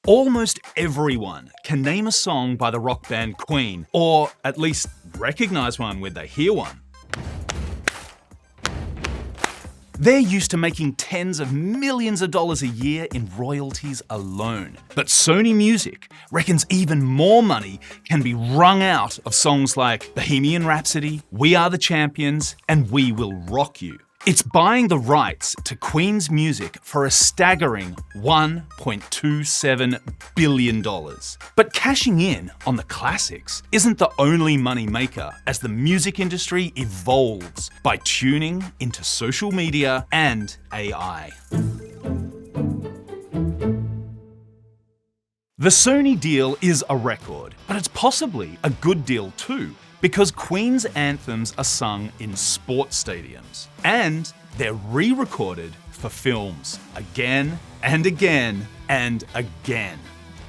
Almost everyone can name a song by the rock band Queen, or at least recognize one when they hear one. They're used to making tens of millions of dollars a year in royalties alone. But Sony Music reckons even more money can be wrung out of songs like Bohemian Rhapsody, We Are the Champions, and We Will Rock You. It's buying the rights to Queen's music for a staggering $1.27 billion. But cashing in on the classics isn't the only money maker as the music industry evolves by tuning into social media and AI. The Sony deal is a record, but it's possibly a good deal too, because Queen's anthems are sung in sports stadiums, and they're re-recorded for films again and again and again.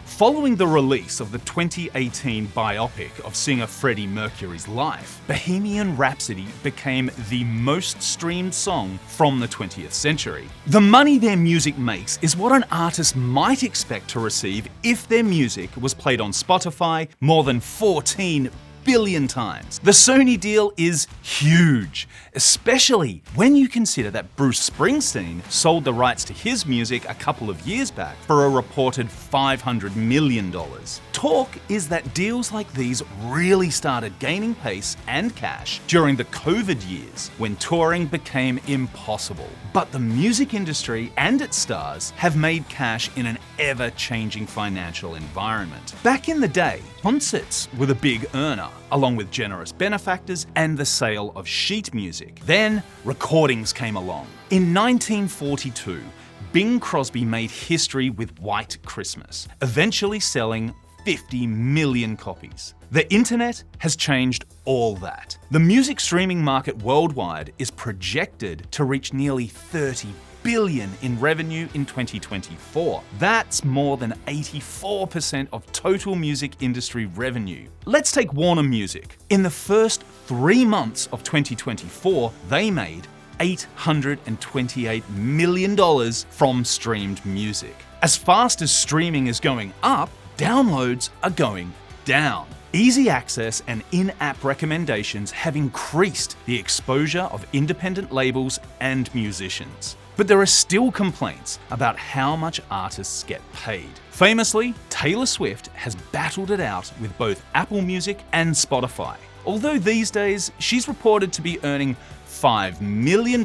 Following the release of the 2018 biopic of singer Freddie Mercury's life, Bohemian Rhapsody became the most streamed song from the 20th century. The money their music makes is what an artist might expect to receive if their music was played on Spotify more than 14 billion times. The Sony deal is huge, especially when you consider that Bruce Springsteen sold the rights to his music a couple of years back for a reported $500 million. Talk is that deals like these really started gaining pace and cash during the COVID years when touring became impossible. But the music industry and its stars have made cash in an ever-changing financial environment. Back in the day, concerts were the big earner, along with generous benefactors and the sale of sheet music. Then, recordings came along. In 1942, Bing Crosby made history with White Christmas, eventually selling 50 million copies. The internet has changed all that. The music streaming market worldwide is projected to reach nearly 30 billion in revenue in 2024. That's more than 84% of total music industry revenue. Let's take Warner Music. In the first 3 months of 2024, they made $828 million from streamed music. As fast as streaming is going up, downloads are going down. Easy access and in-app recommendations have increased the exposure of independent labels and musicians. But there are still complaints about how much artists get paid. Famously, Taylor Swift has battled it out with both Apple Music and Spotify. Although these days, she's reported to be earning $5 million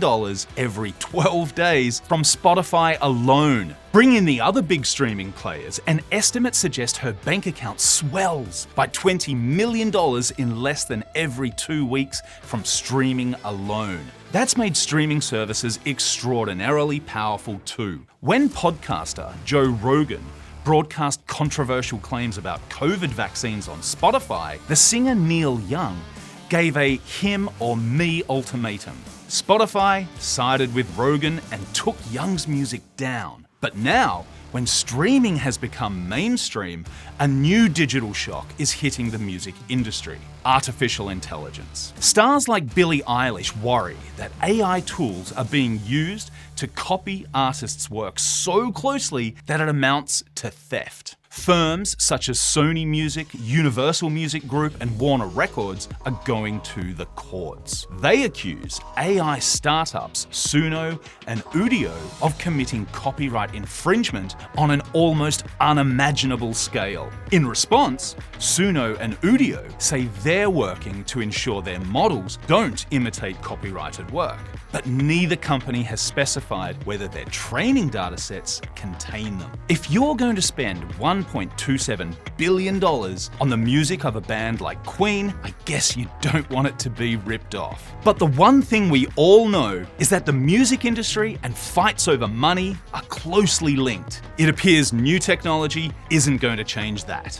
every 12 days from Spotify alone. Bring in the other big streaming players, and estimates suggest her bank account swells by $20 million in less than every 2 weeks from streaming alone. That's made streaming services extraordinarily powerful too. When podcaster Joe Rogan broadcast controversial claims about COVID vaccines on Spotify, the singer Neil Young gave a him or me ultimatum. Spotify sided with Rogan and took Young's music down. But now, when streaming has become mainstream, a new digital shock is hitting the music industry: artificial intelligence. Stars like Billie Eilish worry that AI tools are being used to copy artists' work so closely that it amounts to theft. Firms such as Sony Music, Universal Music Group, and Warner Records are going to the courts. They accuse AI startups Suno and Udio of committing copyright infringement on an almost unimaginable scale. In response, Suno and Udio say they're working to ensure their models don't imitate copyrighted work. But neither company has specified whether their training datasets contain them. If you're going to spend $1.27 billion on the music of a band like Queen, I guess you don't want it to be ripped off. But the one thing we all know is that the music industry and fights over money are closely linked. It appears new technology isn't going to change that.